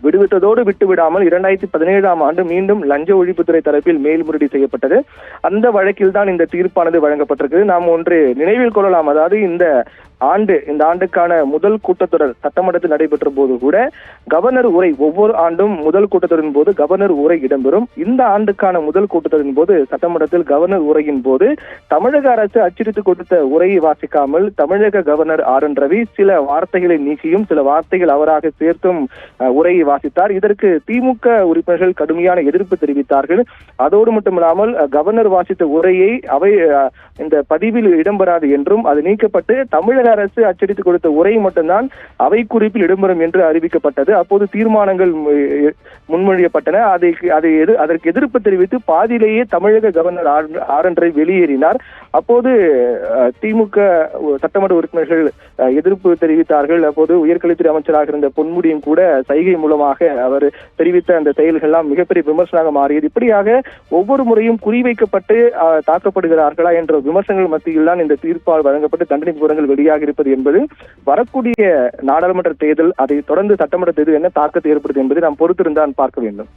விடுவித்ததோடு விட்டுவிடாமல் 2017ஆம் ஆண்டு மீண்டும் லஞ்ச ஒழிப்புத்துறை தரப்பில் மேல்முறையீடு செய்யப்பட்டது. அந்த வழக்கில் தான் இந்த தீர்ப்பானது வழங்கப்பட்டிருக்கிறது. நாம் ஒன்று நினைவில் கொள்ளலாம். அதாவது இந்த ஆண்டுக்கான முதல் கூட்டத்தொடர் சட்டமன்றத்தில் நடைபெற்ற போது கூட கவர்னர் உரை, ஒவ்வொரு ஆண்டும் முதல் கூட்டத்தொடரின் போது கவர்னர் உரை இடம்பெறும். இந்த ஆண்டுக்கான முதல் கூட்டத்தொடரின் போது சட்டமன்றத்தில் கவர்னர் உரையின் போது தமிழக அரசு அச்சடித்து கொடுத்த உரையை வாசிக்காமல் தமிழக கவர்னர் ஆர்.என். ரவி சில வார்த்தைகளை நீக்கியும் சில வார்த்தைகள் அவராக சேர்த்தும் உரையை வாசித்தார். இதற்கு திமுக உறுப்பினர்கள் கடுமையான எதிர்ப்பு தெரிவித்தார்கள். அதோடு மட்டுமில்லாமல் கவர்னர் வாசித்த உரையை அவை இந்த பதிவில் இடம்பெறாது என்றும் அது நீக்கப்பட்டு தமிழக அரசு அச்சடித்து கொடுத்த உரை மட்டும்தான் அவை குறிப்பில் இடம்பெறும் என்று அறிவிக்கப்பட்டது. அப்போது தீர்மானங்கள் முன்மொழியப்பட்டன. அதற்கு எதிர்ப்பு தெரிவித்து பாதியிலேயே தமிழக கவர்னர் ஆர்.என். ரவி வெளியேறினார். அப்போது திமுக சட்டமன்ற உறுப்பினர்கள் எதிர்ப்பு தெரிவித்தார்கள். அப்போது உயர்கல்வித்துறை அமைச்சராக இருந்த பொன்முடியும் கூட சைகை மூலமாக அவர் தெரிவித்த அந்த செயல்கள் எல்லாம் மிகப்பெரிய விமர்சனமாக மாறியது. இப்படியாக ஒவ்வொரு முறையும் குறிவைக்கப்பட்டு தாக்கப்படுகிறார்களா என்ற விமர்சனங்கள் மத்தியில் தான் இந்த தீர்ப்பால் வழங்கப்பட்டு தண்டனை விவரங்கள் வெளியாக இருப்பது என்பது வரக்கூடிய நாடாளுமன்ற தேர்தல், அதை தொடர்ந்து சட்டமன்ற தேர்தல் என்ன தாக்கத்தை ஏற்படுது என்பதை நாம் பொறுத்திருந்தான் பார்க்க வேண்டும்.